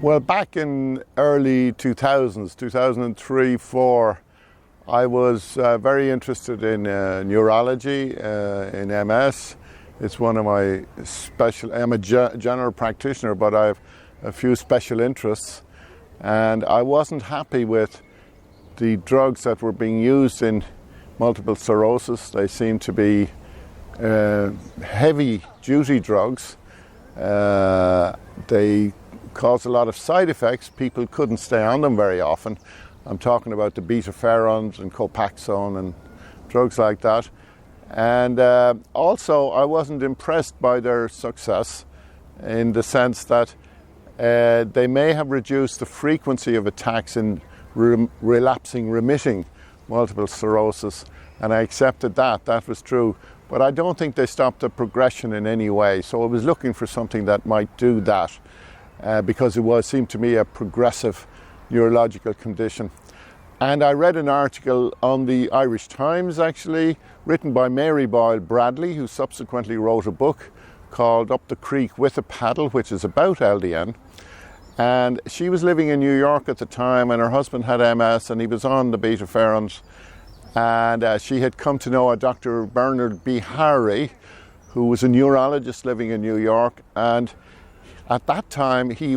Well, back in early 2000s, 2003-04, I was very interested in neurology, in MS. It's one of my I'm a general practitioner, but I have a few special interests. And I wasn't happy with the drugs that were being used in multiple sclerosis. They seemed to be heavy-duty drugs. They caused a lot of side effects. People couldn't stay on them very often. I'm talking about the beta-ferrons and Copaxone and drugs like that. And also, I wasn't impressed by their success in the sense that they may have reduced the frequency of attacks in relapsing, remitting multiple sclerosis, and I accepted that was true. But I don't think they stopped the progression in any way. So I was looking for something that might do that because it seemed to me a progressive neurological condition. And I read an article on the Irish Times, actually, written by Mary Boyle Bradley, who subsequently wrote a book called Up the Creek with a Paddle, which is about LDN. And she was living in New York at the time, and her husband had MS, and he was on the beta-ferrons. And she had come to know a Dr. Bernard Bihari, who was a neurologist living in New York. And at that time, he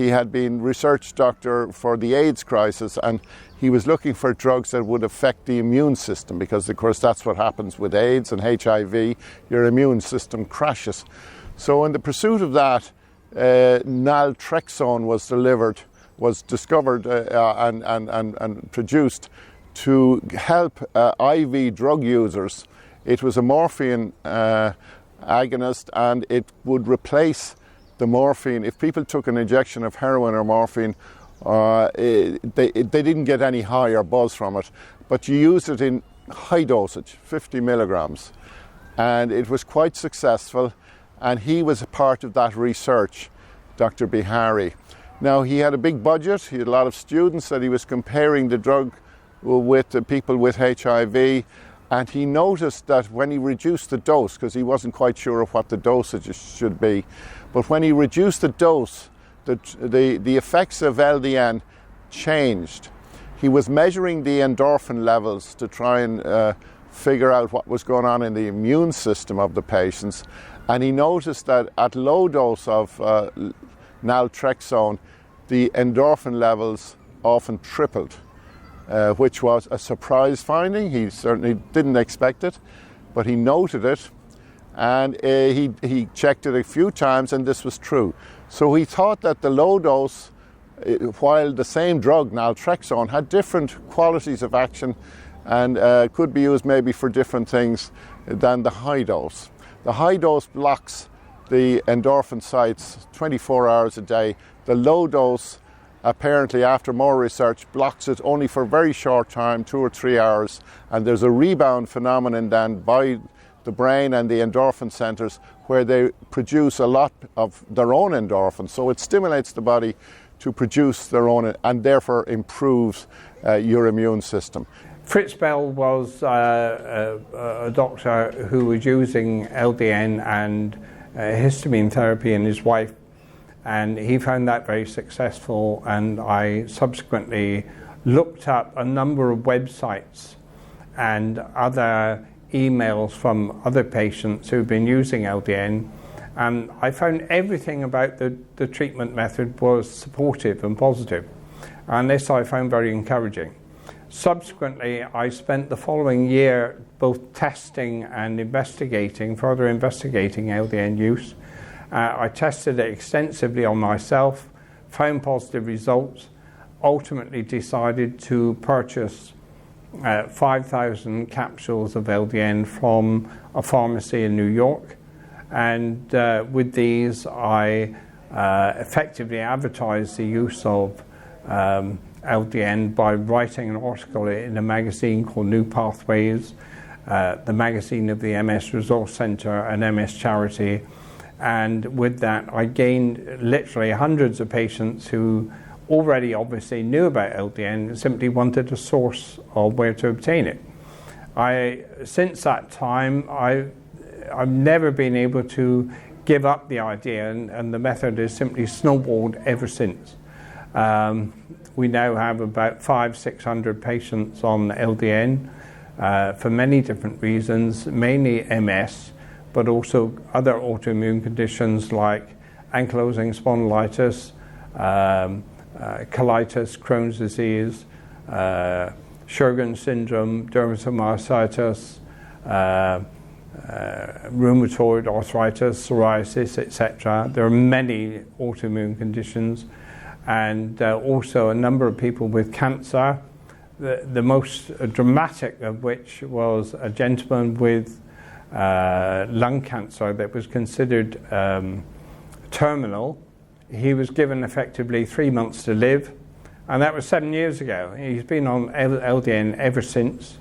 had been research doctor for the AIDS crisis, and he was looking for drugs that would affect the immune system, because of course that's what happens with AIDS and HIV. Your immune system crashes. So in the pursuit of that, naltrexone was discovered and produced to help IV drug users. It was a morphine agonist, and it would replace the morphine. If people took an injection of heroin or morphine, they didn't get any high or buzz from it, but you used it in high dosage, 50 milligrams, and it was quite successful, and he was a part of that research, Dr. Bihari. Now, he had a big budget, he had a lot of students that he was comparing the drug with the people with HIV, and he noticed that when he reduced the dose, because he wasn't quite sure of what the dosage should be, but when he reduced the dose, the effects of LDN changed. He was measuring the endorphin levels to try and figure out what was going on in the immune system of the patients, and he noticed that at low dose of naltrexone, the endorphin levels often tripled, which was a surprise finding. He certainly didn't expect it, but he noted it, and he checked it a few times, and this was true. So he thought that the low dose, while the same drug, naltrexone, had different qualities of action and could be used maybe for different things than the high dose. The high dose blocks the endorphin sites 24 hours a day. The low dose, apparently after more research, blocks it only for a very short time, 2 or 3 hours, and there's a rebound phenomenon then by the brain and the endorphin centers where they produce a lot of their own endorphins. So it stimulates the body to produce their own and therefore improves your immune system. Fritz Bell was a doctor who was using LDN and histamine therapy in his wife, and he found that very successful, and I subsequently looked up a number of websites and other emails from other patients who've been using LDN, and I found everything about the treatment method was supportive and positive, and this I found very encouraging. Subsequently, I spent the following year both testing and further investigating LDN use. I tested it extensively on myself, found positive results, ultimately decided to purchase 5,000 capsules of LDN from a pharmacy in New York, and with these I effectively advertised the use of LDN by writing an article in a magazine called New Pathways, the magazine of the MS Resource Centre and MS Charity, and with that I gained literally hundreds of patients who already obviously knew about LDN and simply wanted a source of where to obtain it. Since that time I've never been able to give up the idea, and the method has simply snowballed ever since. We now have about 500-600 patients on LDN for many different reasons, mainly MS, but also other autoimmune conditions like ankylosing spondylitis, colitis, Crohn's disease, Sjogren's syndrome, dermatomyositis, rheumatoid arthritis, psoriasis, etc. There are many autoimmune conditions, and also a number of people with cancer, the most dramatic of which was a gentleman with lung cancer that was considered terminal. He was given effectively 3 months to live, and that was 7 years ago. He's been on LDN ever since,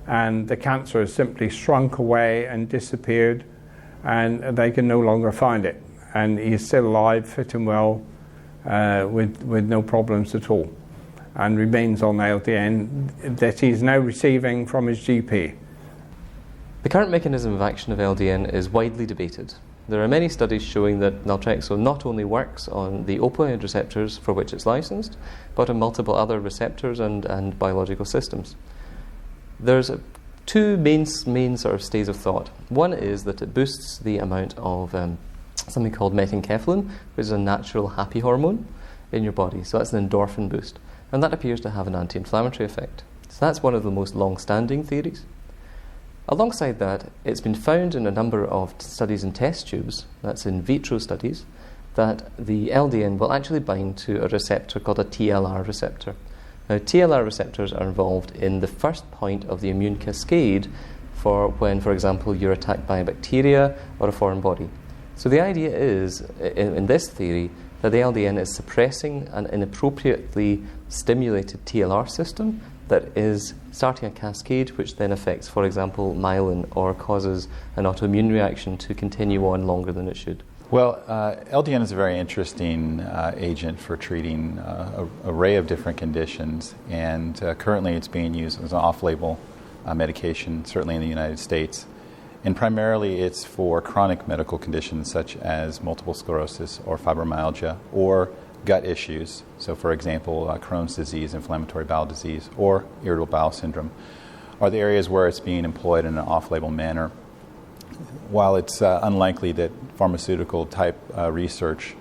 and the cancer has simply shrunk away and disappeared, and they can no longer find it. And he's still alive, fit and well, with no problems at all, and remains on LDN that he's now receiving from his GP. The current mechanism of action of LDN is widely debated. There are many studies showing that naltrexone not only works on the opioid receptors for which it's licensed, but on multiple other receptors and biological systems. There's two main sort of stays of thought. One is that it boosts the amount of something called methenchyfalin, which is a natural happy hormone in your body. So that's an endorphin boost. And that appears to have an anti-inflammatory effect. So that's one of the most long-standing theories. Alongside that, it's been found in a number of studies in test tubes, that's in vitro studies, that the LDN will actually bind to a receptor called a TLR receptor. Now, TLR receptors are involved in the first point of the immune cascade for when, for example, you're attacked by a bacteria or a foreign body. So the idea is, in this theory, that the LDN is suppressing an inappropriately stimulated TLR system that is starting a cascade which then affects, for example, myelin, or causes an autoimmune reaction to continue on longer than it should. Well, LDN is a very interesting agent for treating an array of different conditions, and currently it's being used as an off-label medication, certainly in the United States. And primarily it's for chronic medical conditions such as multiple sclerosis or fibromyalgia or gut issues. So for example, Crohn's disease, inflammatory bowel disease, or irritable bowel syndrome are the areas where it's being employed in an off-label manner. While it's unlikely that pharmaceutical type research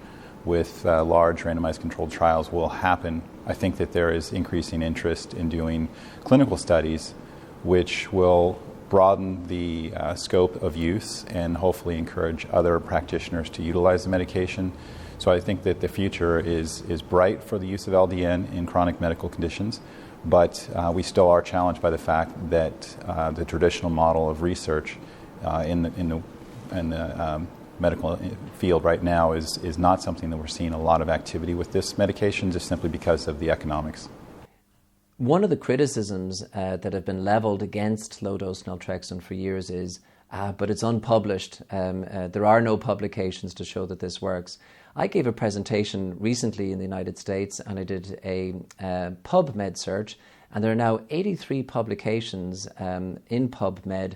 with large randomized controlled trials will happen, I think that there is increasing interest in doing clinical studies which will broaden the scope of use and hopefully encourage other practitioners to utilize the medication. So I think that the future is bright for the use of LDN in chronic medical conditions, but we still are challenged by the fact that the traditional model of research in the medical field right now is not something that we're seeing a lot of activity with this medication, just simply because of the economics. One of the criticisms that have been leveled against low-dose naltrexone for years is, but it's unpublished. There are no publications to show that this works. I gave a presentation recently in the United States, and I did a PubMed search, and there are now 83 publications in PubMed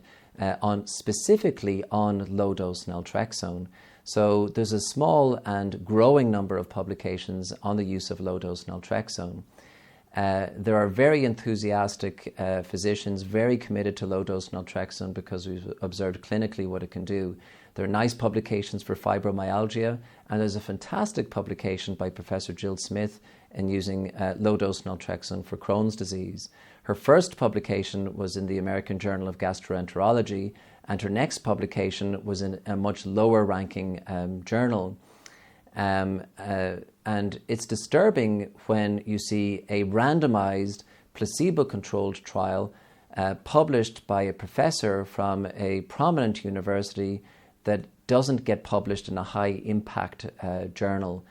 specifically on low-dose naltrexone. So there's a small and growing number of publications on the use of low-dose naltrexone. There are very enthusiastic physicians, very committed to low-dose naltrexone because we've observed clinically what it can do. There are nice publications for fibromyalgia, and there's a fantastic publication by Professor Jill Smith in using low-dose naltrexone for Crohn's disease. Her first publication was in the American Journal of Gastroenterology, and her next publication was in a much lower-ranking journal. And it's disturbing when you see a randomized, placebo-controlled trial published by a professor from a prominent university that doesn't get published in a high-impact journal.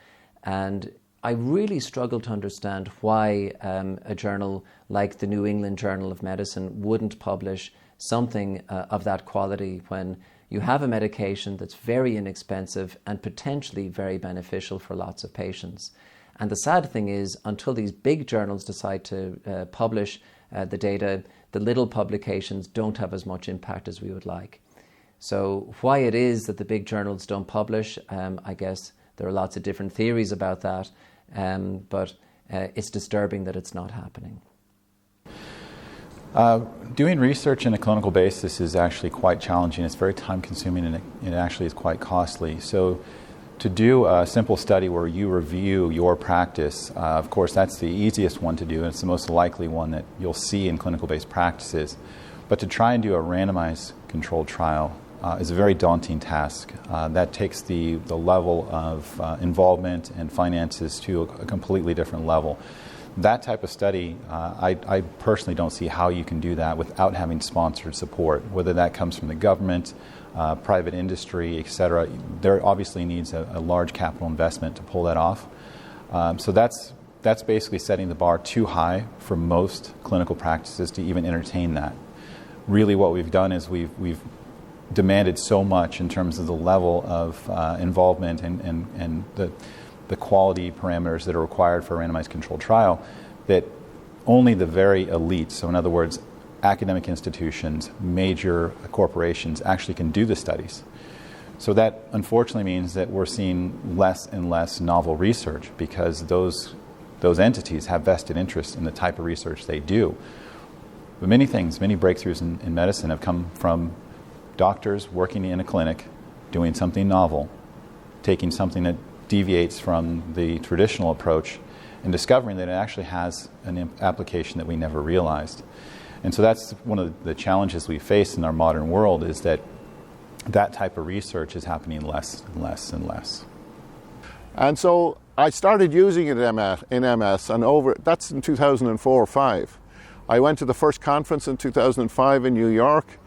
And I really struggle to understand why a journal like the New England Journal of Medicine wouldn't publish something of that quality when you have a medication that's very inexpensive and potentially very beneficial for lots of patients. And the sad thing is, until these big journals decide to publish the data, the little publications don't have as much impact as we would like. So why it is that the big journals don't publish, I guess there are lots of different theories about that, but it's disturbing that it's not happening. Doing research in a clinical basis is actually quite challenging. It's very time consuming, and it actually is quite costly. So to do a simple study where you review your practice, of course that's the easiest one to do, and it's the most likely one that you'll see in clinical based practices. But to try and do a randomized controlled trial is a very daunting task. That takes the level of involvement and finances to a completely different level. That type of study, I personally don't see how you can do that without having sponsored support, whether that comes from the government, private industry, etc. There obviously needs a large capital investment to pull that off. So that's basically setting the bar too high for most clinical practices to even entertain that. Really what we've done is we've demanded so much in terms of the level of involvement and the quality parameters that are required for a randomized controlled trial, that only the very elite, so in other words, academic institutions, major corporations, actually can do the studies. So that unfortunately means that we're seeing less and less novel research, because those entities have vested interest in the type of research they do. But many breakthroughs in medicine have come from doctors working in a clinic, doing something novel, taking something that deviates from the traditional approach, and discovering that it actually has an application that we never realized. And so that's one of the challenges we face in our modern world, is that type of research is happening less and less and less. And so I started using it in MS, and that's in 2004 or 5. I went to the first conference in 2005 in New York,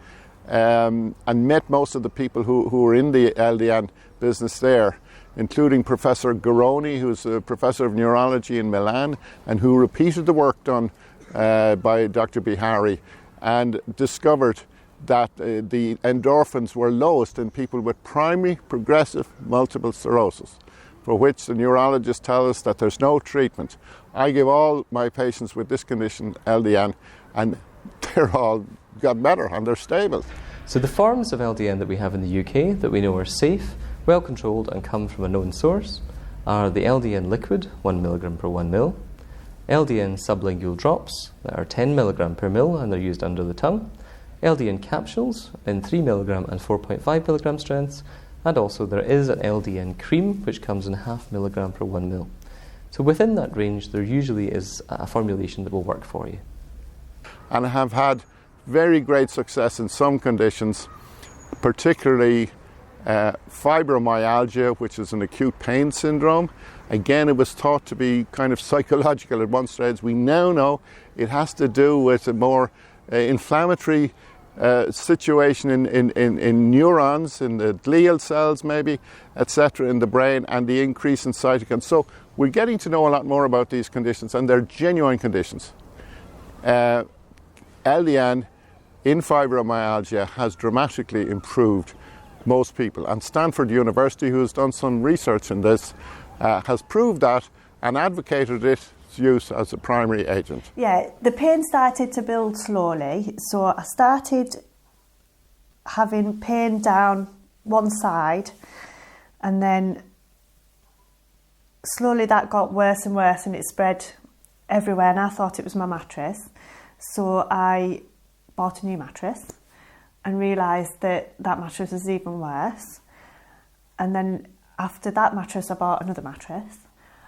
and met most of the people who were in the LDN business there, including Professor Garoni, who's a professor of neurology in Milan, and who repeated the work done by Dr. Bihari, and discovered that the endorphins were lowest in people with primary progressive multiple sclerosis, for which the neurologists tell us that there's no treatment. I give all my patients with this condition LDN, and they're all got better and they're stable. So the forms of LDN that we have in the UK that we know are safe, well controlled and come from a known source are the LDN liquid, 1 mg per 1 ml, LDN sublingual drops that are 10 mg per ml and they're used under the tongue, LDN capsules in 3 mg and 4.5 mg strengths, and also there is an LDN cream which comes in 0.5 mg per 1 ml. So within that range there usually is a formulation that will work for you. And I have had very great success in some conditions, particularly fibromyalgia, which is an acute pain syndrome. Again, it was thought to be kind of psychological at one stage. We now know it has to do with a more inflammatory situation in neurons, in the glial cells maybe, etc., in the brain, and the increase in cytokines. So we're getting to know a lot more about these conditions, and they're genuine conditions. LDN in fibromyalgia has dramatically improved most people, and Stanford University, who has done some research in this, has proved that and advocated its use as a primary agent. Yeah, the pain started to build slowly, so I started having pain down one side, and then slowly that got worse and worse, and it spread everywhere, and I thought it was my mattress. So I bought a new mattress and realised that mattress was even worse. And then after that mattress, I bought another mattress,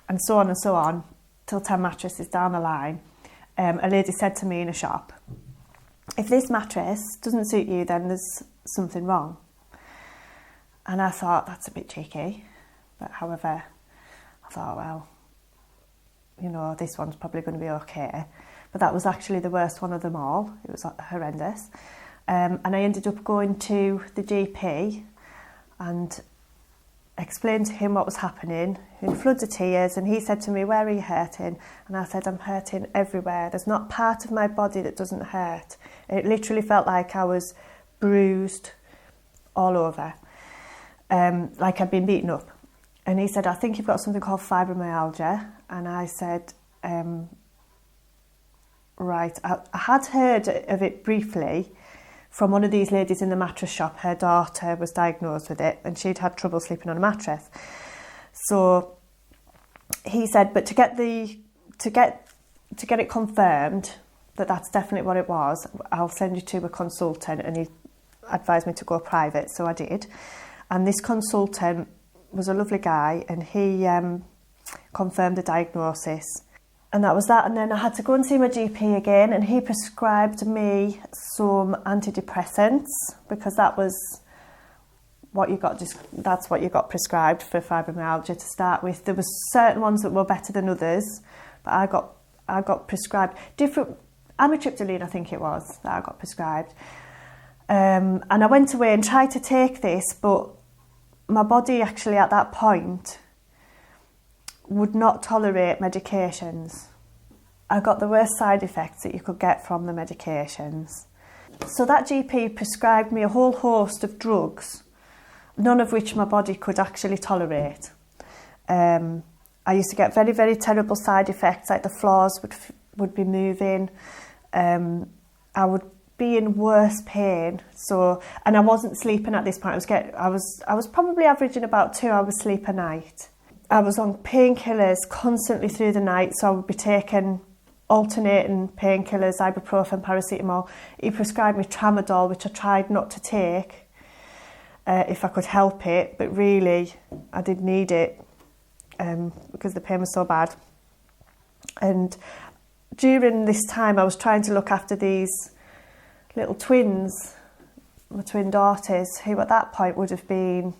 and so on, till 10 mattresses down the line. A lady said to me in a shop, if this mattress doesn't suit you, then there's something wrong. And I thought, that's a bit cheeky. But however, I thought, well, you know, this one's probably going to be okay. But that was actually the worst one of them all. It was horrendous. And I ended up going to the GP and explained to him what was happening in floods of tears, and he said to me, where are you hurting? And I said, I'm hurting everywhere. There's not part of my body that doesn't hurt. It literally felt like I was bruised all over, like I'd been beaten up. And he said, I think you've got something called fibromyalgia. And I said, right, I had heard of it briefly, from one of these ladies in the mattress shop. Her daughter was diagnosed with it and she'd had trouble sleeping on a mattress. So he said, but to get it confirmed that that's definitely what it was, I'll send you to a consultant, and he advised me to go private, so I did. And this consultant was a lovely guy, and he confirmed the diagnosis. And that was that. And then I had to go and see my GP again, and he prescribed me some antidepressants, because that was what you got. That's what you got prescribed for fibromyalgia to start with. There were certain ones that were better than others, but I got prescribed different amitriptyline, I think it was, that I got prescribed. And I went away and tried to take this, but my body actually at that point would not tolerate medications. I got the worst side effects that you could get from the medications. So that GP prescribed me a whole host of drugs, none of which my body could actually tolerate. I used to get very, very terrible side effects, like the floors would be moving. I would be in worse pain. And I wasn't sleeping at this point. I was probably averaging about 2 hours sleep a night. I was on painkillers constantly through the night, so I would be taking alternating painkillers, ibuprofen, paracetamol. He prescribed me tramadol, which I tried not to take if I could help it, but really I did need it because the pain was so bad. And during this time I was trying to look after these little twins, my twin daughters, who at that point would have been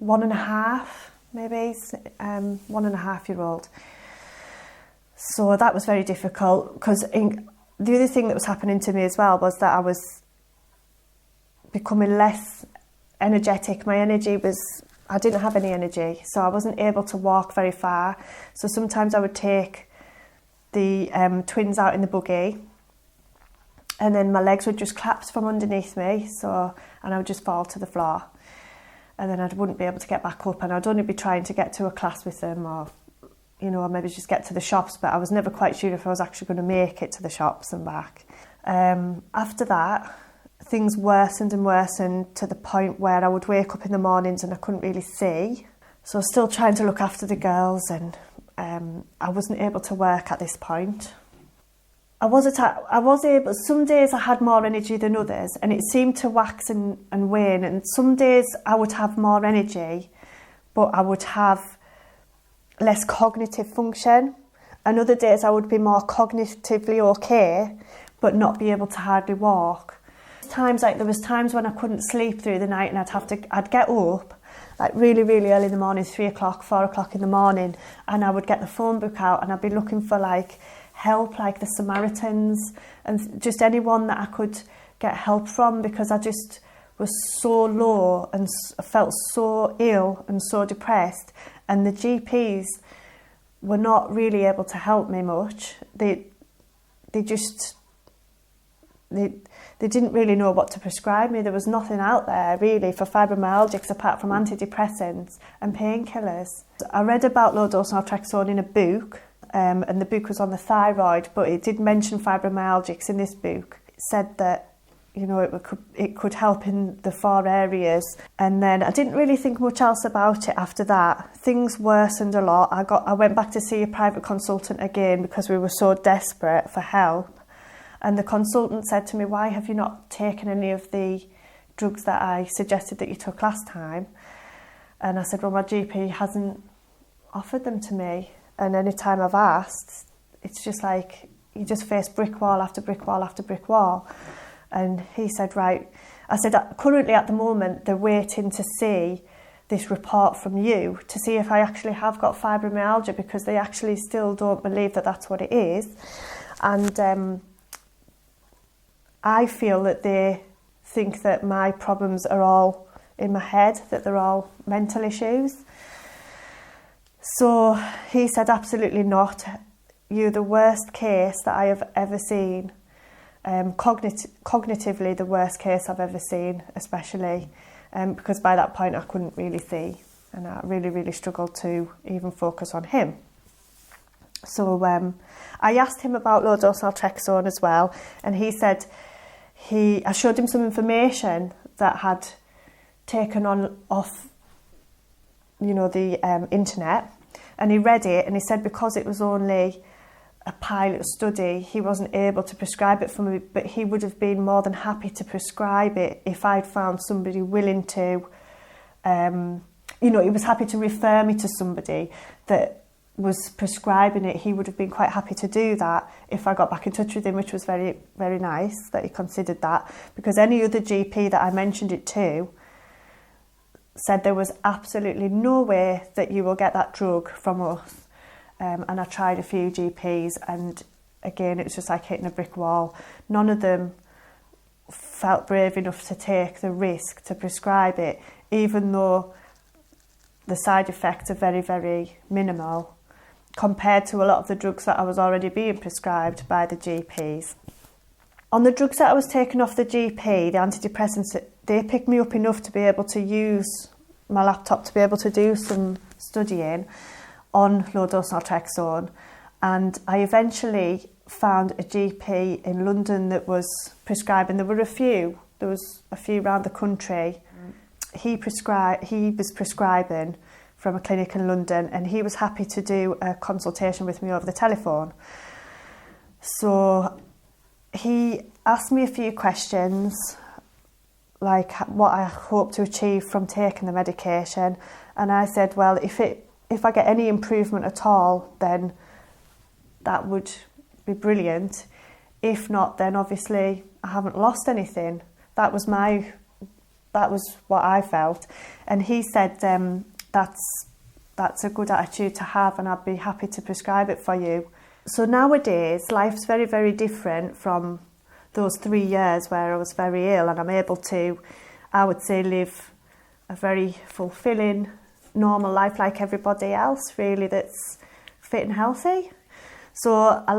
1.5, maybe, 1.5-year-old. So that was very difficult, because the other thing that was happening to me as well was that I was becoming less energetic. My energy was, I didn't have any energy, so I wasn't able to walk very far. So sometimes I would take the twins out in the buggy, and then my legs would just collapse from underneath me, and I would just fall to the floor. And then I wouldn't be able to get back up, and I'd only be trying to get to a class with them, or maybe just get to the shops, but I was never quite sure if I was actually going to make it to the shops and back. After that, things worsened and worsened to the point where I would wake up in the mornings and I couldn't really see. So I was still trying to look after the girls, and I wasn't able to work at this point. I was able, some days I had more energy than others, and it seemed to wax and wane, and some days I would have more energy, but I would have less cognitive function, and other days I would be more cognitively okay, but not be able to hardly walk. There was times when I couldn't sleep through the night, and I'd get up like really, really early in the morning, 3 o'clock, 4 o'clock in the morning, and I would get the phone book out and I'd be looking for help, like the Samaritans, and just anyone that I could get help from, because I just was so low and felt so ill and so depressed, and the GPs were not really able to help me much. They didn't really know what to prescribe me. There was nothing out there really for fibromyalgia apart from antidepressants and painkillers. I read about Low Dose Naltrexone in a book, and the book was on the thyroid, but it did mention fibromyalgia in this book. It said that it could help in the 4 areas, and then I didn't really think much else about it after that. Things worsened a lot. I went back to see a private consultant again because we were so desperate for help. And the consultant said to me, "Why have you not taken any of the drugs that I suggested that you took last time?" And I said, "Well, my GP hasn't offered them to me. And any time I've asked, it's just like you just face brick wall after brick wall after brick wall." And he said, "Right." I said, "Currently at the moment, they're waiting to see this report from you to see if I actually have got fibromyalgia, because they actually still don't believe that that's what it is. And I feel that they think that my problems are all in my head, that they're all mental issues." So he said, "Absolutely not. You're the worst case that I have ever seen. Cognitively the worst case I've ever seen, especially because by that point I couldn't really see, and I really, really struggled to even focus on him." So I asked him about low dose naltrexone as well, and he said I showed him some information that had taken off, the internet, and he read it, and he said because it was only a pilot study, he wasn't able to prescribe it for me, but he would have been more than happy to prescribe it if I'd found somebody willing to, he was happy to refer me to somebody that was prescribing it. He would have been quite happy to do that if I got back in touch with him, which was very, very nice that he considered that, because any other GP that I mentioned it to said there was absolutely no way that you will get that drug from us. And I tried a few GPs, and again, it was just like hitting a brick wall. None of them felt brave enough to take the risk to prescribe it, even though the side effects are very, very minimal compared to a lot of the drugs that I was already being prescribed by the GPs. On the drugs that I was taking off the GP, the antidepressants, they picked me up enough to be able to use my laptop to be able to do some studying on low dose naltrexone, and I eventually found a GP in London that was prescribing. There was a few around the country. He was prescribing from a clinic in London, and he was happy to do a consultation with me over the telephone. So he asked me a few questions, like what I hope to achieve from taking the medication, and I said, well, if I get any improvement at all, then that would be brilliant. If not, then obviously I haven't lost anything. That was what I felt. And he said, that's a good attitude to have, and I'd be happy to prescribe it for you. So nowadays, life's very, very different from those 3 years where I was very ill, and I'm able to, I would say, live a very fulfilling, normal life like everybody else, really, that's fit and healthy. So I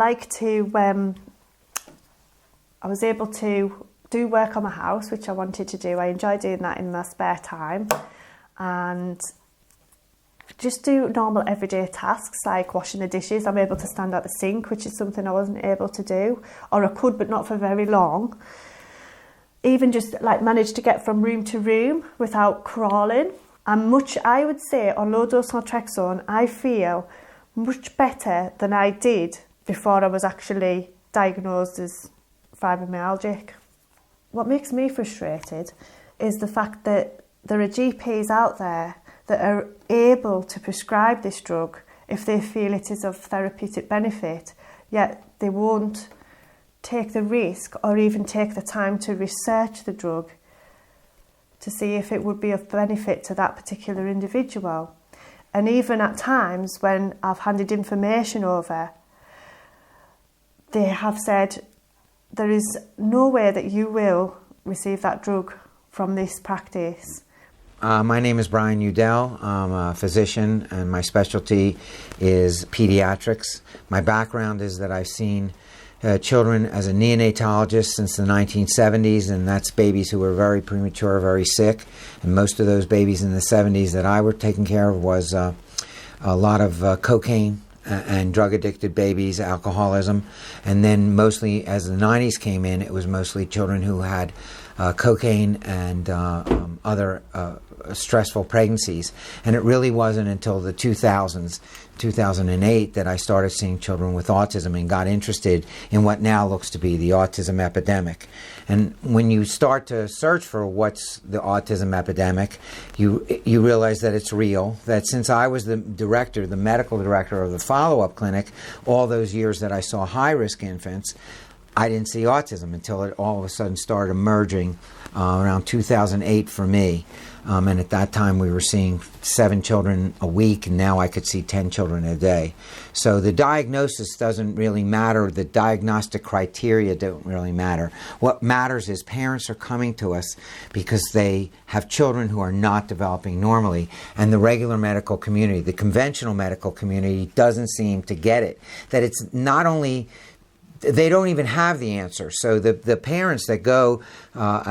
was able to do work on my house, which I wanted to do. I enjoy doing that in my spare time, and just do normal everyday tasks like washing the dishes. I'm able to stand at the sink, which is something I wasn't able to do, or I could but not for very long. Even just like manage to get from room to room without crawling. And I would say on low dose naltrexone, I feel much better than I did before I was actually diagnosed as fibromyalgic. What makes me frustrated is the fact that there are GPs out there that are able to prescribe this drug if they feel it is of therapeutic benefit, yet they won't take the risk or even take the time to research the drug to see if it would be of benefit to that particular individual. And even at times when I've handed information over, they have said, there is no way that you will receive that drug from this practice. My name is Brian Udell. I'm a physician, and my specialty is pediatrics. My background is that I've seen children as a neonatologist since the 1970s, and that's babies who were very premature, very sick. And most of those babies in the 70s that I were taking care of was a lot of cocaine and drug-addicted babies, alcoholism. And then mostly as the 90s came in, it was mostly children who had cocaine and other stressful pregnancies. And it really wasn't until the 2000s, 2008, that I started seeing children with autism and got interested in what now looks to be the autism epidemic. And when you start to search for what's the autism epidemic, you realize that it's real, that since I was the medical director of the follow-up clinic, all those years that I saw high-risk infants, I didn't see autism until it all of a sudden started emerging around 2008 for me. And at that time we were seeing 7 children a week, and now I could see 10 children a day. So the diagnosis doesn't really matter. The diagnostic criteria don't really matter. What matters is parents are coming to us because they have children who are not developing normally, and the regular medical community, the conventional medical community, doesn't seem to get it. That it's not only they don't even have the answer. So the parents that go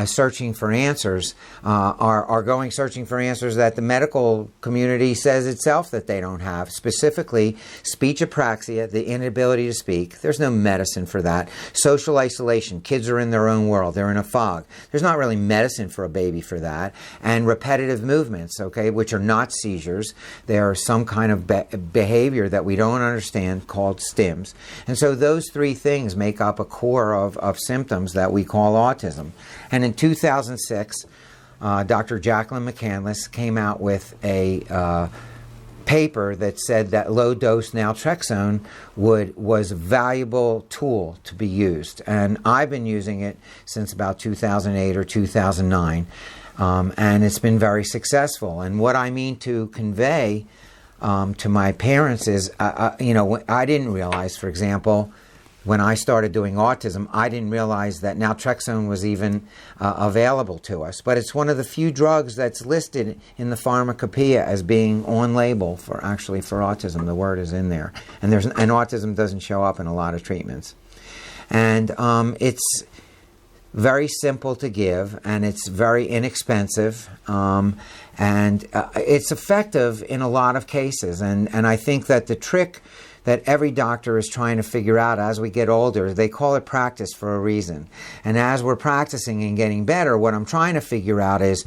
searching for answers are going searching for answers that the medical community says itself that they don't have. Specifically, speech apraxia, the inability to speak. There's no medicine for that. Social isolation. Kids are in their own world. They're in a fog. There's not really medicine for a baby for that. And repetitive movements, okay, which are not seizures. They are some kind of behavior that we don't understand called stims. And so those three things make up a core of symptoms that we call autism. And in 2006, Dr. Jacqueline McCandless came out with a paper that said that low dose naltrexone was a valuable tool to be used. And I've been using it since about 2008 or 2009. And it's been very successful. And what I mean to convey to my parents is, I didn't realize, for example, when I started doing autism, I didn't realize that naltrexone was even available to us. But it's one of the few drugs that's listed in the pharmacopoeia as being on label for autism. The word is in there. And autism doesn't show up in a lot of treatments. And it's very simple to give, and it's very inexpensive, and it's effective in a lot of cases. And I think that the trick that every doctor is trying to figure out as we get older, they call it practice for a reason. And as we're practicing and getting better, what I'm trying to figure out is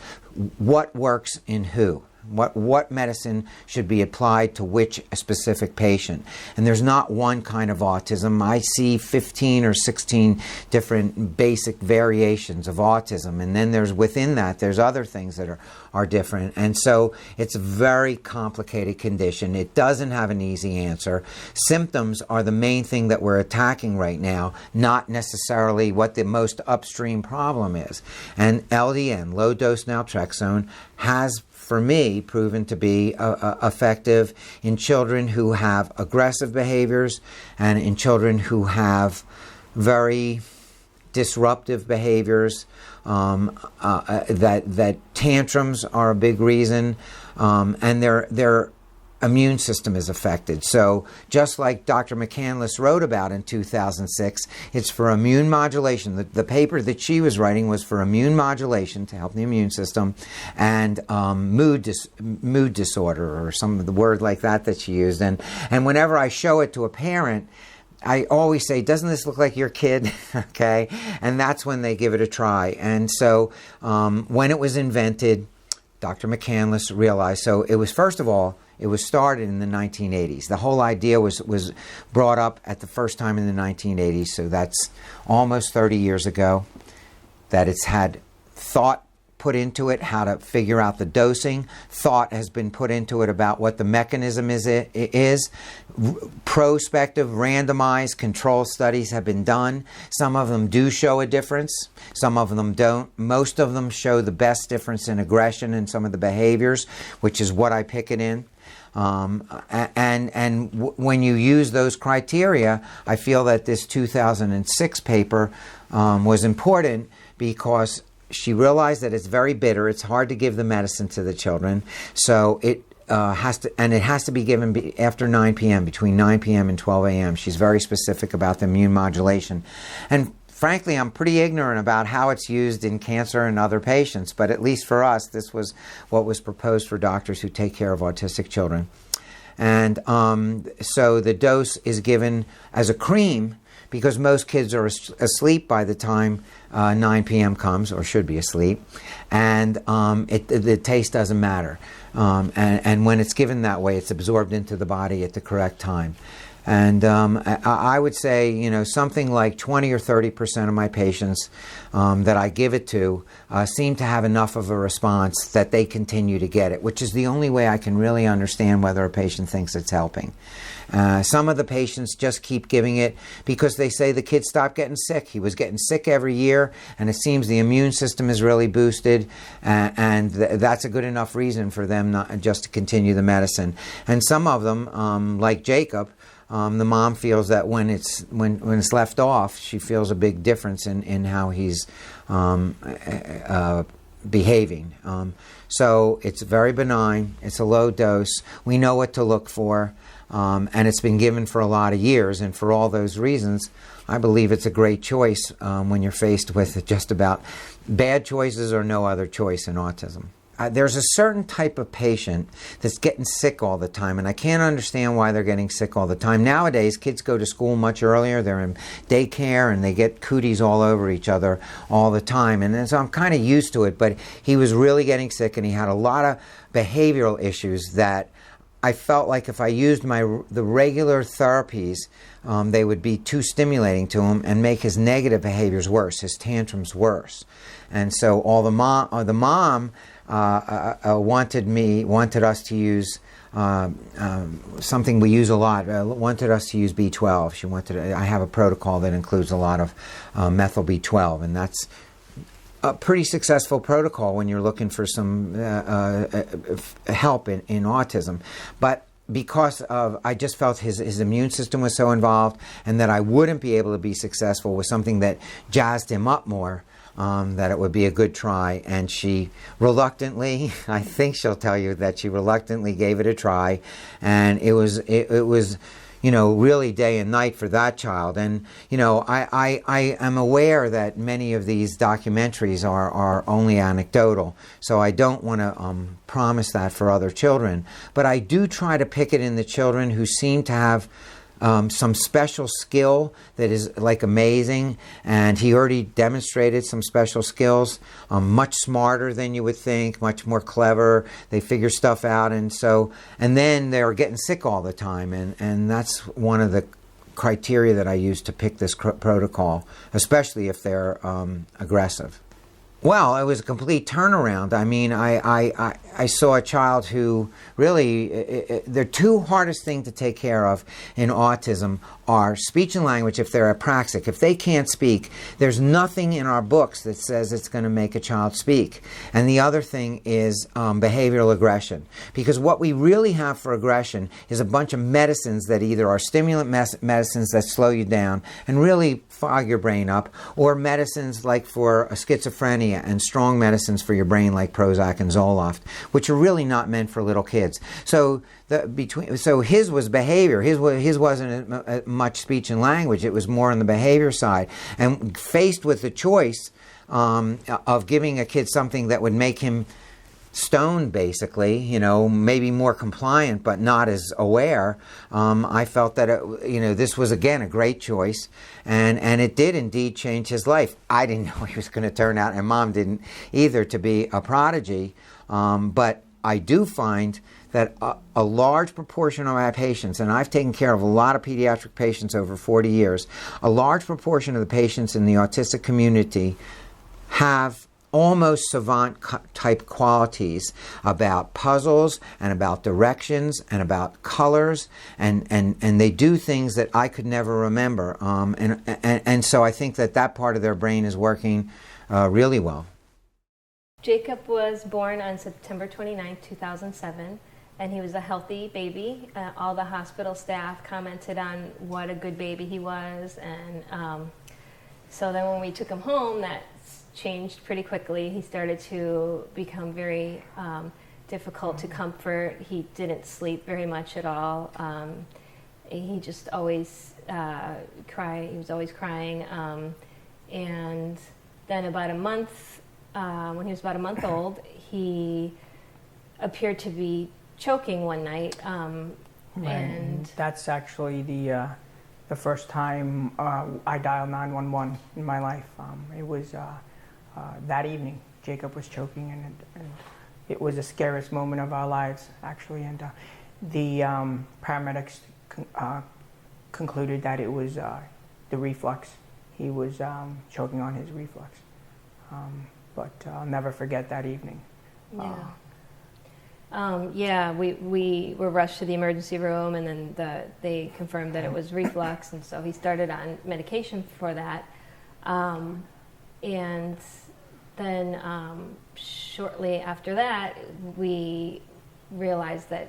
what works in who. What medicine should be applied to which specific patient. And there's not one kind of autism. I see 15 or 16 different basic variations of autism. And then within that, there's other things that are different. And so it's a very complicated condition. It doesn't have an easy answer. Symptoms are the main thing that we're attacking right now, not necessarily what the most upstream problem is. And LDN, low dose naltrexone, has for me, proven to be effective in children who have aggressive behaviors and in children who have very disruptive behaviors. That tantrums are a big reason, and their immune system is affected. So just like Dr. McCandless wrote about in 2006, it's for immune modulation. The paper that she was writing was for immune modulation to help the immune system, and mood disorder, or some of the word like that she used. And whenever I show it to a parent, I always say, doesn't this look like your kid? Okay? And that's when they give it a try. And so when it was invented, Dr. McCandless realized, so it was, first of all, it was started in the 1980s. The whole idea was brought up at the first time in the 1980s, so that's almost 30 years ago, that it's had thought put into it, how to figure out the dosing. Thought has been put into it about what the mechanism is. Prospective, randomized, control studies have been done. Some of them do show a difference. Some of them don't. Most of them show the best difference in aggression and some of the behaviors, which is what I pick it in. When you use those criteria, I feel that this 2006 paper was important because she realized that it's very bitter. It's hard to give the medicine to the children, so it has to be given after 9 p.m., between 9 p.m. and 12 a.m. She's very specific about the immune modulation. And frankly, I'm pretty ignorant about how it's used in cancer and other patients, but at least for us, this was what was proposed for doctors who take care of autistic children. And so the dose is given as a cream because most kids are asleep by the time 9 p.m. comes, or should be asleep, and the taste doesn't matter. And when it's given that way, it's absorbed into the body at the correct time. And I would say, something like 20 or 30% of my patients that I give it to seem to have enough of a response that they continue to get it, which is the only way I can really understand whether a patient thinks it's helping. Some of the patients just keep giving it because they say the kid stopped getting sick. He was getting sick every year, and it seems the immune system is really boosted, and that's a good enough reason for them not just to continue the medicine. And some of them, like Jacob, the mom feels that when it's left off, she feels a big difference in how he's behaving. So it's very benign. It's a low dose. We know what to look for. and it's been given for a lot of years. And for all those reasons, I believe it's a great choice when you're faced with just about bad choices or no other choice in autism. There's a certain type of patient that's getting sick all the time, and I can't understand why they're getting sick all the time. Nowadays, kids go to school much earlier. They're in daycare, and they get cooties all over each other all the time. And so I'm kind of used to it, but he was really getting sick, and he had a lot of behavioral issues that I felt like if I used the regular therapies, they would be too stimulating to him and make his negative behaviors worse, his tantrums worse. And so the mom wanted us to use something we use a lot. Wanted us to use B12. I have a protocol that includes a lot of methyl B12, and that's a pretty successful protocol when you're looking for some help in autism. But because I just felt his immune system was so involved, and that I wouldn't be able to be successful with something that jazzed him up more, that it would be a good try. And she reluctantly, I think she'll tell you that she reluctantly gave it a try, and it was really day and night for that child. And I am aware that many of these documentaries are only anecdotal, so I don't want to promise that for other children, but I do try to pick it in the children who seem to have some special skill that is like amazing, and he already demonstrated some special skills, much smarter than you would think, much more clever. They figure stuff out, and then they're getting sick all the time, and that's one of the criteria that I use to pick this protocol, especially if they're aggressive. Well, it was a complete turnaround. I mean, I saw a child who really, the two hardest things to take care of in autism are speech and language if they're apraxic. If they can't speak, there's nothing in our books that says it's going to make a child speak. And the other thing is behavioral aggression. Because what we really have for aggression is a bunch of medicines that either are stimulant medicines that slow you down and really fog your brain up, or medicines like for schizophrenia and strong medicines for your brain like Prozac and Zoloft, which are really not meant for little kids. So his was behavior. His wasn't much speech and language. It was more on the behavior side. And faced with the choice of giving a kid something that would make him stoned, basically, maybe more compliant but not as aware, I felt that this was again a great choice, and it did indeed change his life. I didn't know he was going to turn out, and Mom didn't either, to be a prodigy, but I do find that a large proportion of my patients, and I've taken care of a lot of pediatric patients over 40 years, a large proportion of the patients in the autistic community have almost savant type qualities about puzzles and about directions and about colors, and they do things that I could never remember, and so I think that part of their brain is working really well. Jacob was born on September 29, 2007, and he was a healthy baby. All the hospital staff commented on what a good baby he was, and so then when we took him home, that changed pretty quickly. He started to become very difficult to comfort. He didn't sleep very much at all. He just always cried. He was always crying. And then about a month, when he was about a month old, he appeared to be choking one night. And that's actually the first time I dialed 911 in my life. It was that evening. Jacob was choking, and it was the scariest moment of our lives, actually. And the paramedics concluded that it was the reflux. He was choking on his reflux. But I'll never forget that evening. We were rushed to the emergency room, and then they confirmed that it was reflux, and so he started on medication for that. And then shortly after that, we realized that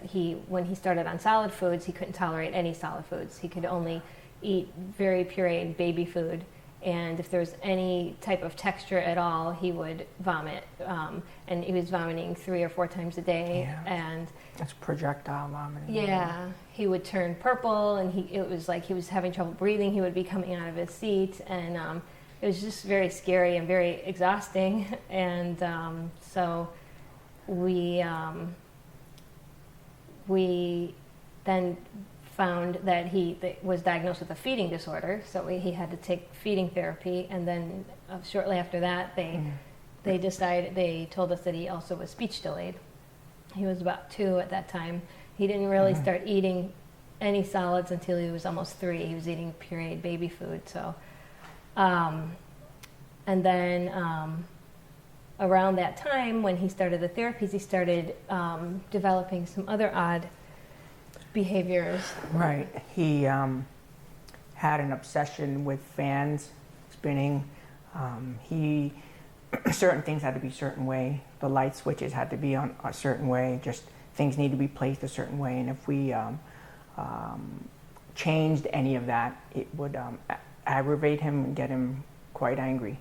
when he started on solid foods, he couldn't tolerate any solid foods. He could only eat very pureed baby food, and if there's any type of texture at all, he would vomit. And he was vomiting 3 or 4 times a day. Yeah. And That's projectile vomiting. yeah, he would turn purple, and it was like he was having trouble breathing. He would be coming out of his seat, and it was just very scary and very exhausting. And so we then found that he was diagnosed with a feeding disorder, so he had to take feeding therapy. And then shortly after that, they told us that he also was speech delayed. He was about 2 at that time. He didn't really start eating any solids until he was almost 3. He was eating pureed baby food. So, and then around that time, when he started the therapies, he started developing some other odd behaviors. Right. He had an obsession with fans spinning. Certain things had to be a certain way. The light switches had to be on a certain way. Just things need to be placed a certain way. And if we changed any of that, it would aggravate him and get him quite angry.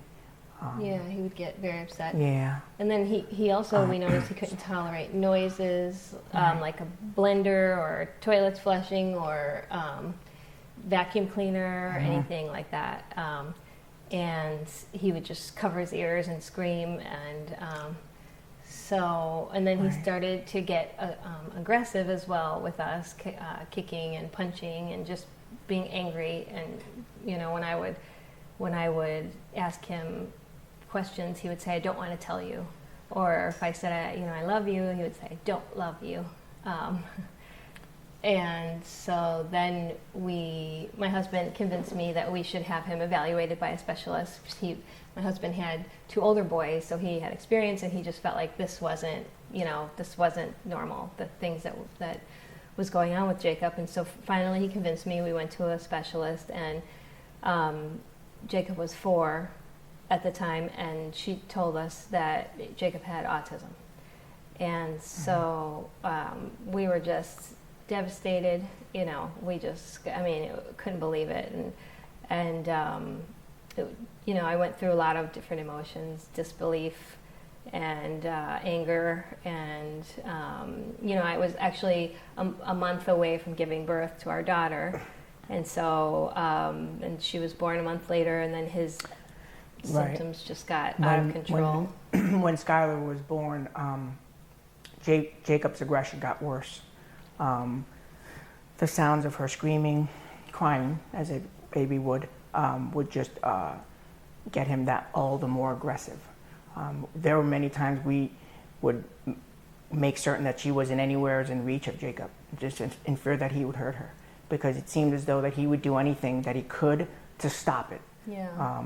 Yeah, he would get very upset. Yeah. And then he also, we noticed he couldn't tolerate noises, like a blender or toilets flushing or vacuum cleaner or anything like that. And he would just cover his ears and scream. And then he started to get aggressive as well with us, kicking and punching and just being angry. And, you know, when I would ask him questions, he would say, "I don't want to tell you." Or if I said, "I love you," he would say, "I don't love you." And so then my husband convinced me that we should have him evaluated by a specialist. My husband had 2 older boys, so he had experience, and he just felt like this wasn't normal, the things that was going on with Jacob. And so finally he convinced me. We went to a specialist, and Jacob was 4 at the time, and she told us that Jacob had autism. And so we were just devastated, we couldn't believe it. And I went through a lot of different emotions, disbelief and anger. And, I was actually a month away from giving birth to our daughter. And so, and she was born a month later, and then his symptoms just got out of control. When Skylar was born, Jacob's aggression got worse. The sounds of her screaming, crying, as a baby would just get him all the more aggressive. There were many times we would make certain that she wasn't anywhere in reach of Jacob, just in fear that he would hurt her, because it seemed as though that he would do anything that he could to stop it. Yeah.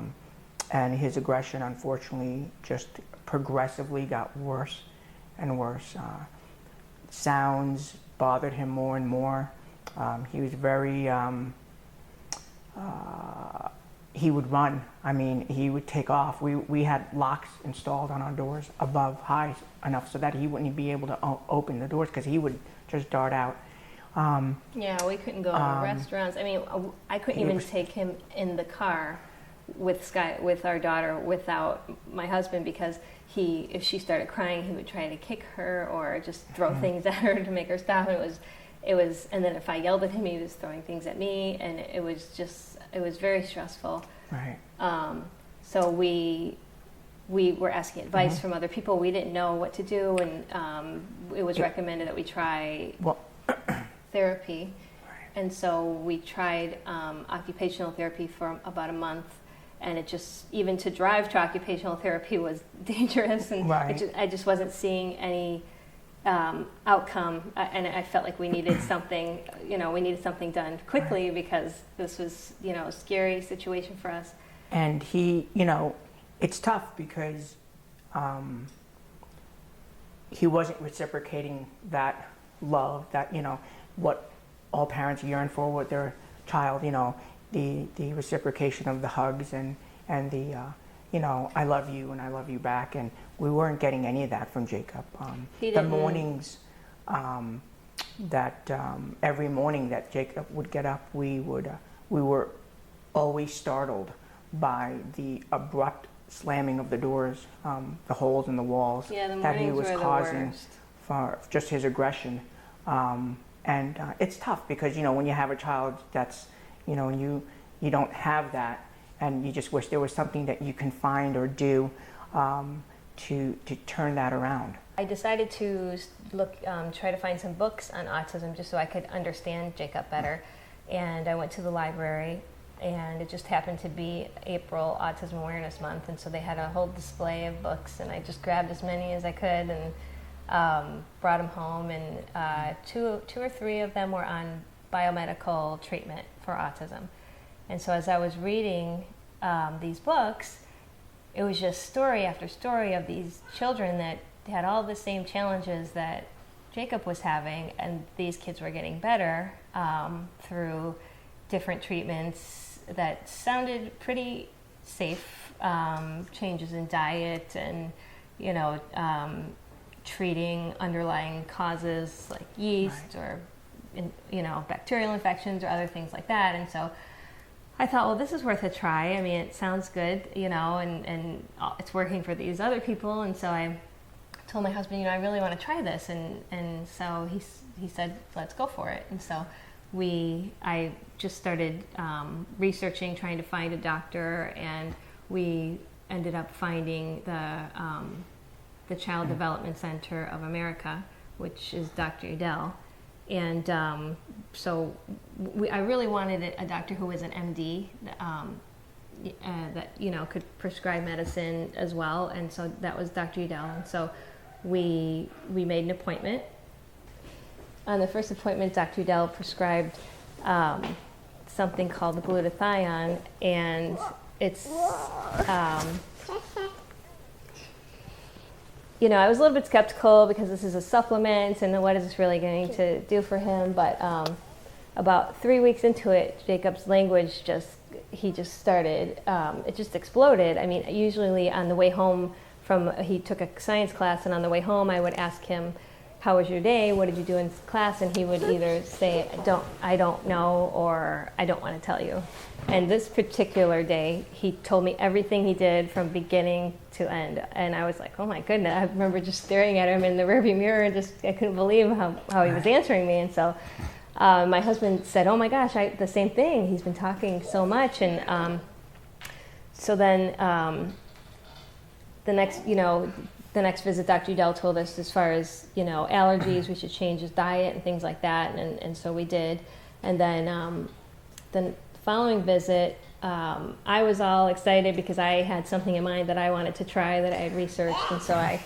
And his aggression, unfortunately, just progressively got worse and worse. Sounds bothered him more and more. He was very, he would run. I mean, he would take off. We had locks installed on our doors above high enough so that he wouldn't be able to open the doors, because he would just dart out. Yeah, we couldn't go to restaurants. I mean, I couldn't even take him in the car with our daughter without my husband, because if she started crying, he would try to kick her or just throw things at her to make her stop. It was, and then if I yelled at him, he was throwing things at me, and it was very stressful. Right. So we were asking advice from other people. We didn't know what to do, and it was recommended that we try therapy. Right. And so we tried occupational therapy for about a month, and it just, even to drive to occupational therapy was dangerous, and I just wasn't seeing any outcome, and I felt like we needed something, done quickly, because this was, a scary situation for us. And he, it's tough because he wasn't reciprocating that love, that, what all parents yearn for with their child, the reciprocation of the hugs and the, I love you and I love you back. And we weren't getting any of that from Jacob. The mornings every morning that Jacob would get up, we were always startled by the abrupt slamming of the doors, the holes in the walls Yeah, the that he mornings was were the causing worst. for just his aggression. And it's tough because, when you have a child that's, and you don't have that, and you just wish there was something that you can find or do to turn that around. I decided to try to find some books on autism just so I could understand Jacob better. And I went to the library, and it just happened to be April Autism Awareness Month, and so they had a whole display of books, and I just grabbed as many as I could and brought them home, and two or three of them were on biomedical treatment for autism. And so as I was reading these books, it was just story after story of these children that had all the same challenges that Jacob was having, and these kids were getting better through different treatments that sounded pretty safe, changes in diet and, treating underlying causes like yeast or, bacterial infections or other things like that. And so I thought, well, this is worth a try. I mean, it sounds good, and it's working for these other people. And so I told my husband, I really want to try this. And so he said, let's go for it. And so I just started researching, trying to find a doctor, and we ended up finding the Child Development Center of America, which is Dr. Udell. And so I really wanted a doctor who was an MD that could prescribe medicine as well, and so that was Dr. Udell. And so we made an appointment. On the first appointment, Dr. Udell prescribed something called the glutathione, and it's I was a little bit skeptical because this is a supplement, and what is this really going to do for him? But about 3 weeks into it, Jacob's language just started, it just exploded. I mean, usually on the way home he took a science class, and on the way home I would ask him, how was your day? What did you do in class? And he would either say, I don't know, or I don't want to tell you. And this particular day, he told me everything he did from beginning to end. And I was like, oh my goodness. I remember just staring at him in the rearview mirror and I couldn't believe how he was answering me. And so my husband said, oh my gosh, the same thing. He's been talking so much. And so then the next visit, Dr. Udell told us, as far as, allergies, we should change his diet and things like that. And so we did. And then the following visit, I was all excited because I had something in mind that I wanted to try that I had researched. And so I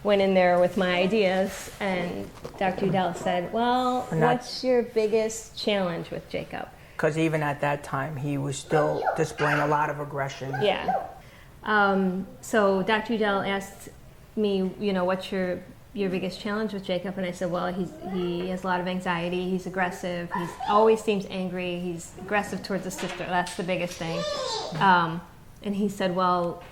went in there with my ideas, and Dr. Udell said, well, what's your biggest challenge with Jacob? Because even at that time, he was still displaying a lot of aggression. Yeah. So Dr. Udell asked me, what's your biggest challenge with Jacob? And I said, well, he has a lot of anxiety, he's aggressive, he always seems angry, he's aggressive towards his sister, that's the biggest thing. And he said, well,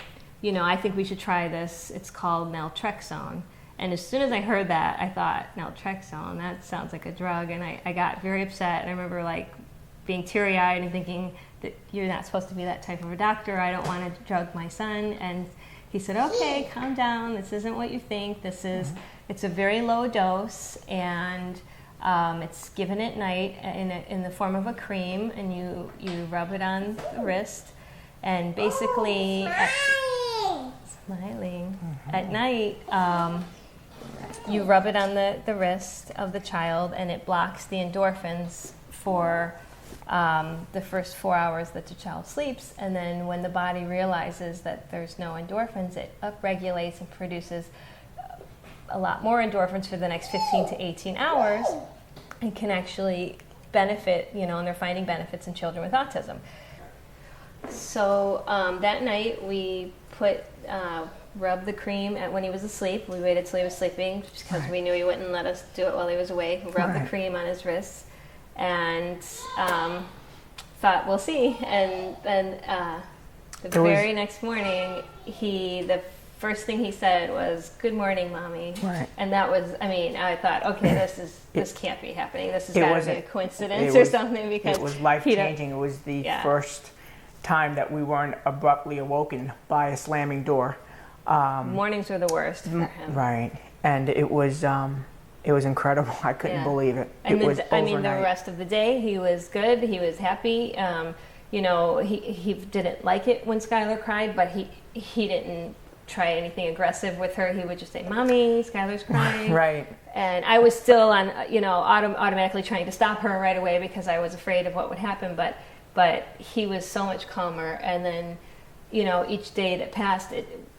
I think we should try this, it's called naltrexone. And as soon as I heard that, I thought, naltrexone, that sounds like a drug, and I got very upset. And I remember being teary-eyed and thinking that you're not supposed to be that type of a doctor, I don't want to drug my son. And he said, okay, calm down, this isn't what you think, it's a very low dose, and it's given at night in the form of a cream, and you rub it on the wrist, and basically smiling. At night, you rub it on the wrist of the child, and it blocks the endorphins for the first 4 hours that the child sleeps, and then when the body realizes that there's no endorphins, it upregulates and produces a lot more endorphins for the next 15 to 18 hours, and can actually benefit, and they're finding benefits in children with autism. So that night we rubbed the cream when he was asleep. We waited till he was sleeping because we knew he wouldn't let us do it while he was awake. We rubbed the cream on his wrists, and thought, we'll see. And then the very next morning, the first thing he said was, good morning, Mommy. Right. And that was, I thought, okay, this can't be happening. This has got to be a coincidence or something, because it was life-changing. It was the first time that we weren't abruptly awoken by a slamming door. Mornings are the worst for him. Right, and it was incredible. I couldn't believe it. And it was I mean, the overnight. rest of the day, he was good. He was happy. You know, he didn't like it when Skylar cried, but he didn't try anything aggressive with her. He would just say, "Mommy, Skylar's crying." Right. And I was still on, you know, automatically trying to stop her right away because I was afraid of what would happen. But he was so much calmer. And then, you know, each day that passed,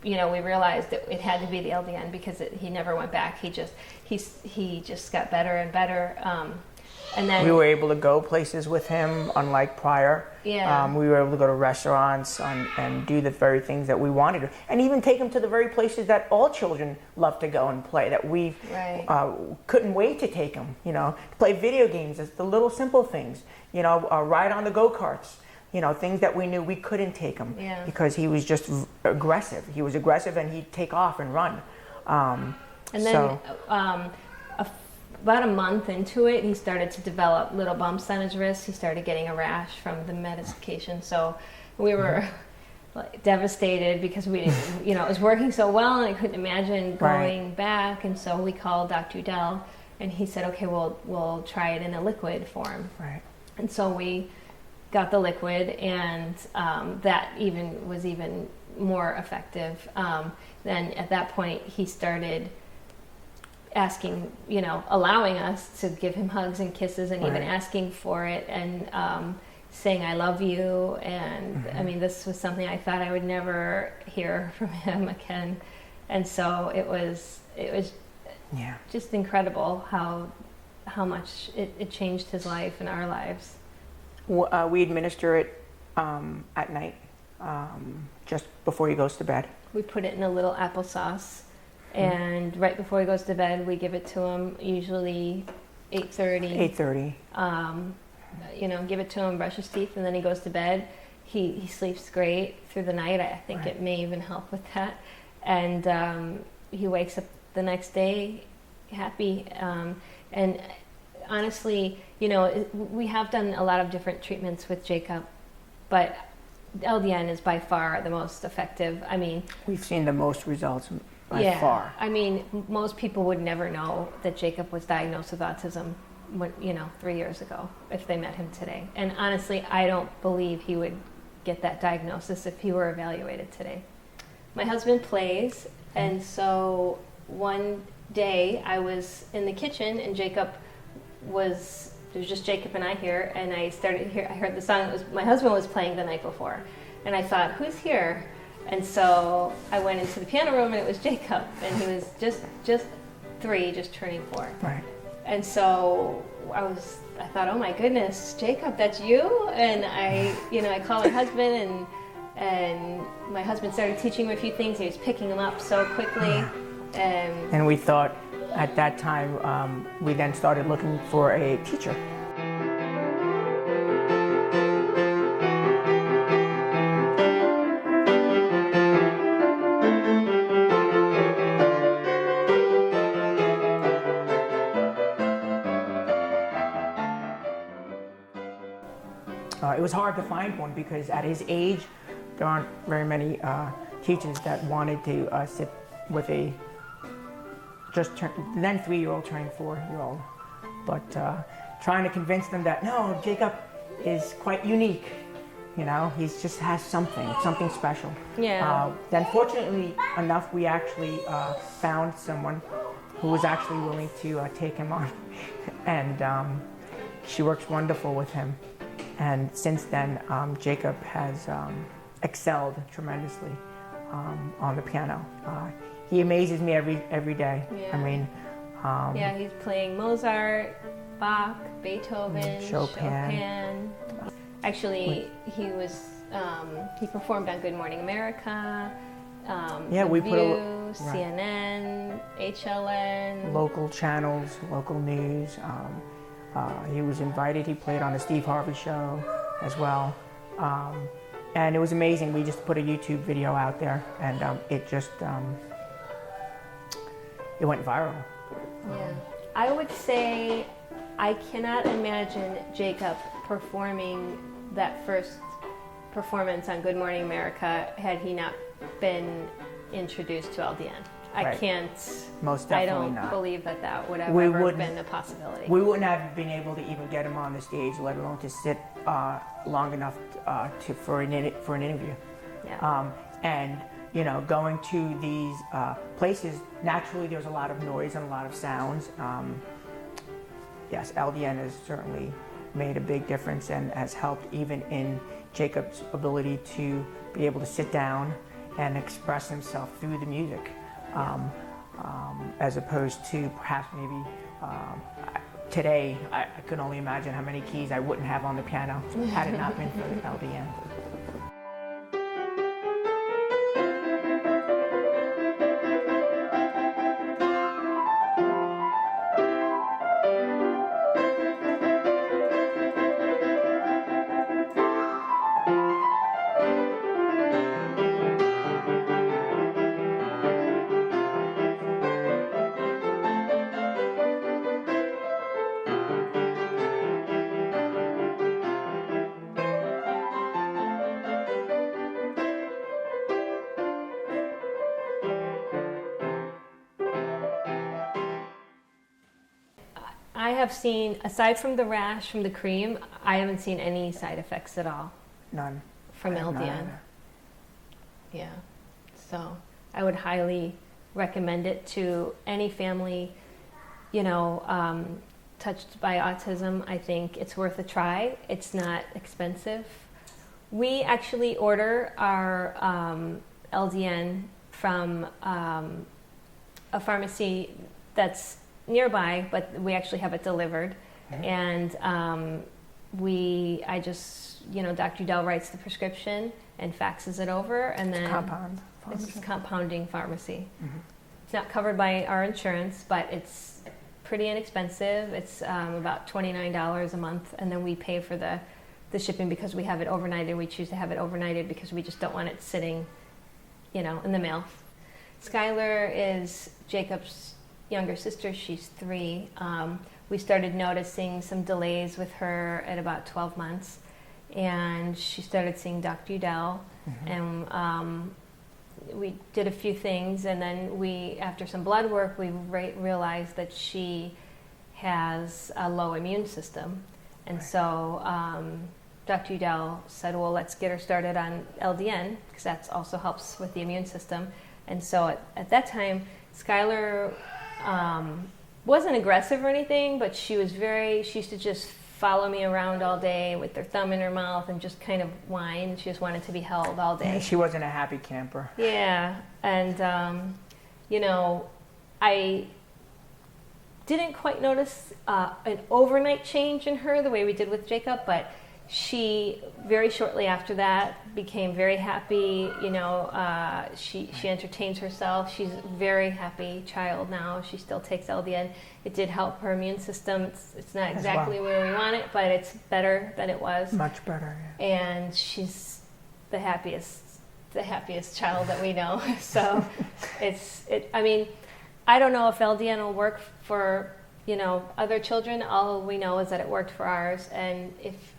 we realized that it had to be the LDN because he never went back. He just got better and better. And then we were able to go places with him, unlike prior. Yeah. We were able to go to restaurants and do the very things that we wanted to, and even take him to the very places that all children love to go and play. That we couldn't wait to take him. You know, to play video games. It's the little simple things. You know, ride on the go-karts. You know, things that we knew we couldn't take him because he was just aggressive. He was aggressive, and he'd take off and run. And then about a month into it, he started to develop little bumps on his wrist. He started getting a rash from the medication. So we were like, devastated because we didn't, you know, it was working so well, and I couldn't imagine going back. And so we called Dr. Udell, and he said, "Okay, we'll try it in a liquid form." Right. And so we got the liquid, and that was even more effective. Then at that point, he started asking, you know, allowing us to give him hugs and kisses, and even asking for it, and saying "I love you." And I mean, this was something I thought I would never hear from him again. And so it was just incredible how much it changed his life and our lives. We administer it at night, just before he goes to bed. We put it in a little applesauce, and right before he goes to bed, we give it to him, usually 8:30. 8:30. You know, give it to him, brush his teeth, and then he goes to bed. He sleeps great through the night. I think it may even help with that. And he wakes up the next day happy. And honestly, you know, we have done a lot of different treatments with Jacob, but LDN is by far the most effective. I mean, we've seen the most results by far. I mean, most people would never know that Jacob was diagnosed with autism, 3 years ago if they met him today. And honestly, I don't believe he would get that diagnosis if he were evaluated today. My husband plays, and so one day I was in the kitchen, and there was just Jacob and I here, and I heard the song my husband was playing the night before, and I thought, who's here? And so I went into the piano room, and it was Jacob, and he was just 3, just turning 4. Right. And so I thought, oh my goodness, Jacob, that's you? And I called my husband, and my husband started teaching him a few things. He was picking them up so quickly. And we thought at that time, we then started looking for a teacher. It was hard to find one because at his age, there aren't very many teachers that wanted to sit with a then 3-year-old turning 4-year-old. But trying to convince them that, no, Jacob is quite unique. You know, he just has something special. Yeah. Then fortunately enough, we actually found someone who was actually willing to take him on. And she works wonderful with him. And since then, Jacob has excelled tremendously on the piano. He amazes me every day. Yeah. I mean, he's playing Mozart, Bach, Beethoven, Chopin. Actually, he performed on Good Morning America. We View, put CNN, HLN, local channels, local news. He was invited. He played on the Steve Harvey show as well. And it was amazing. We just put a YouTube video out there, and it just it went viral. Yeah. I would say I cannot imagine Jacob performing that first performance on Good Morning America had he not been introduced to LDN. I Right. can't. Most I definitely don't not. believe that would have We ever wouldn't- been a possibility. We wouldn't have been able to even get him on the stage, let alone to sit long enough for an interview. Yeah. And you know, going to these places, naturally there's a lot of noise and a lot of sounds. Yes, LDN has certainly made a big difference and has helped even in Jacob's ability to be able to sit down and express himself through the music, as opposed to perhaps maybe today. I can only imagine how many keys I wouldn't have on the piano had it not been for the LDN. I have seen, aside from the rash from the cream, I haven't seen any side effects at all None. from I have none LDN. either. Yeah, so I would highly recommend it to any family, you know, touched by autism. I think it's worth a try. It's not expensive. We actually order our LDN from a pharmacy that's nearby, but we actually have it delivered. And I just, you know, Dr. Udell writes the prescription and faxes it over, and then Compound. it's a compounding pharmacy. It's not covered by our insurance, but it's pretty inexpensive. It's about $29 a month, and then we pay for the shipping because we have it overnighted. We choose to have it overnighted because we just don't want it sitting, you know, in the mail. Skylar is Jacob's younger sister. She's 3. We started noticing some delays with her at about 12 months, and she started seeing Dr. Udell, and we did a few things, and then after some blood work, we realized that she has a low immune system, and so Dr. Udell said, well, let's get her started on LDN, because that also helps with the immune system. And so at that time, Skylar wasn't aggressive or anything, but she used to just follow me around all day with her thumb in her mouth and just kind of whine. She just wanted to be held all day. Yeah, she wasn't a happy camper. Yeah, and you know, I didn't quite notice an overnight change in her the way we did with Jacob, but she very shortly after that became very happy. You know, she entertains herself. She's a very happy child now. She still takes LDN. It did help her immune system. It's not exactly where we want it, but it's better than it was. Much better. Yeah. And she's the happiest child that we know. So I mean, I don't know if LDN will work for, you know, other children. All we know is that it worked for ours, and if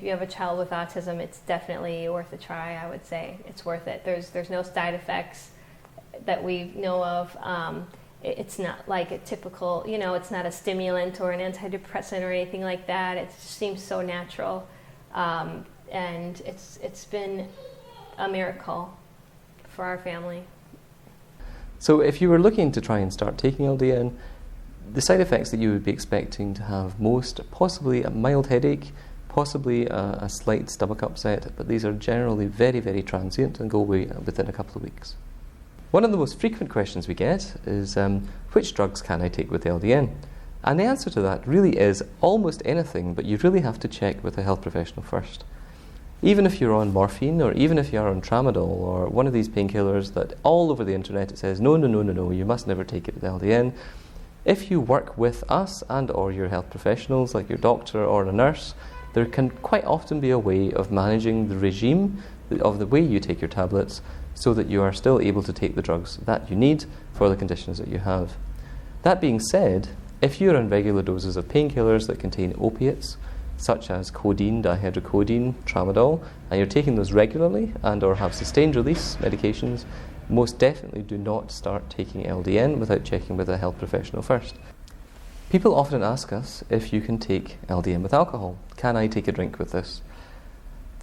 you have a child with autism, it's definitely worth a try. I would say it's worth it. There's no side effects that we know of. It's not like a typical, you know, it's not a stimulant or an antidepressant or anything like that. It just seems so natural, and it's been a miracle for our family. So if you were looking to try and start taking LDN, the side effects that you would be expecting to have most, possibly a mild headache, possibly a slight stomach upset, but these are generally very, very transient and go away within a couple of weeks. One of the most frequent questions we get is, which drugs can I take with LDN? And the answer to that really is almost anything, but you really have to check with a health professional first. Even if you're on morphine, or even if you're on tramadol, or one of these painkillers that all over the internet it says, no, you must never take it with LDN. If you work with us and or your health professionals, like your doctor or a nurse, there can quite often be a way of managing the regime of the way you take your tablets so that you are still able to take the drugs that you need for the conditions that you have. That being said, if you're on regular doses of painkillers that contain opiates, such as codeine, dihydrocodeine, tramadol, and you're taking those regularly and or have sustained release medications, most definitely do not start taking LDN without checking with a health professional first. People often ask us if you can take LDN with alcohol. Can I take a drink with this?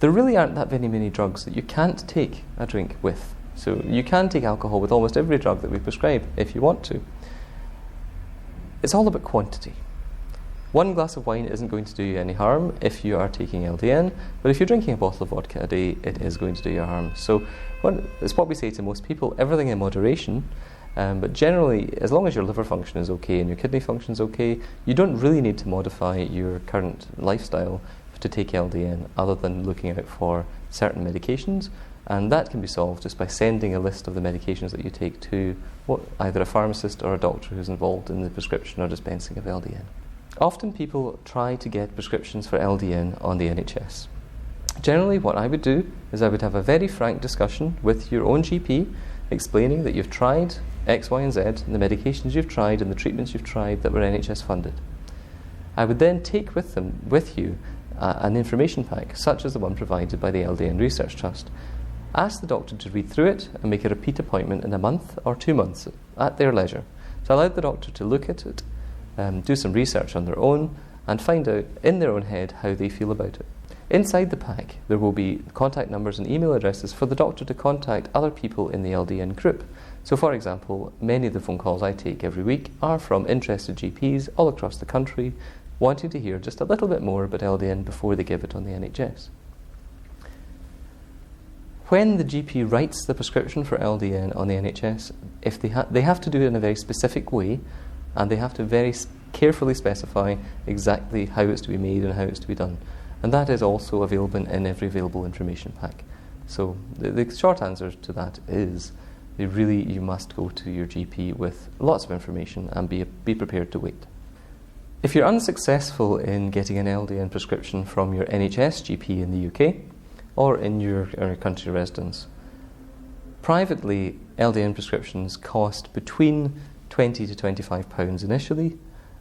There really aren't that many drugs that you can't take a drink with. So you can take alcohol with almost every drug that we prescribe if you want to. It's all about quantity. One glass of wine isn't going to do you any harm if you are taking LDN, but if you're drinking a bottle of vodka a day, it is going to do you harm. So it's what we say to most people, everything in moderation, but generally, as long as your liver function is okay and your kidney function is okay, you don't really need to modify your current lifestyle to take LDN other than looking out for certain medications, and that can be solved just by sending a list of the medications that you take to either a pharmacist or a doctor who's involved in the prescription or dispensing of LDN. Often people try to get prescriptions for LDN on the NHS. Generally what I would do is I would have a very frank discussion with your own GP explaining that you've tried X, Y and Z and the medications you've tried and the treatments you've tried that were NHS funded. I would then take with you an information pack such as the one provided by the LDN Research Trust. Ask the doctor to read through it and make a repeat appointment in a month or 2 months at their leisure. So allow the doctor to look at it, do some research on their own and find out in their own head how they feel about it. Inside the pack there will be contact numbers and email addresses for the doctor to contact other people in the LDN group. So for example, many of the phone calls I take every week are from interested GPs all across the country wanting to hear just a little bit more about LDN before they give it on the NHS. When the GP writes the prescription for LDN on the NHS, if they have to do it in a very specific way and they have to very carefully specify exactly how it's to be made and how it's to be done. And that is also available in every available information pack. So the short answer to that is you must go to your GP with lots of information and be prepared to wait. If you're unsuccessful in getting an LDN prescription from your NHS GP in the UK or in your country of residence, privately LDN prescriptions cost between £20 to £25 initially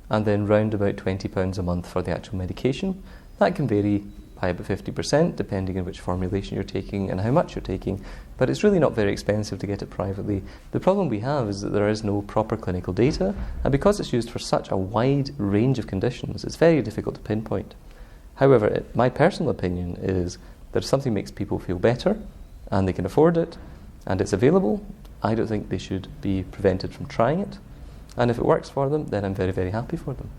and then round about £20 a month for the actual medication. That can vary by about 50% depending on which formulation you're taking and how much you're taking, but it's really not very expensive to get it privately. The problem we have is that there is no proper clinical data, and because it's used for such a wide range of conditions, it's very difficult to pinpoint. However, my personal opinion is that if something makes people feel better and they can afford it and it's available, I don't think they should be prevented from trying it. And if it works for them, then I'm very, very happy for them.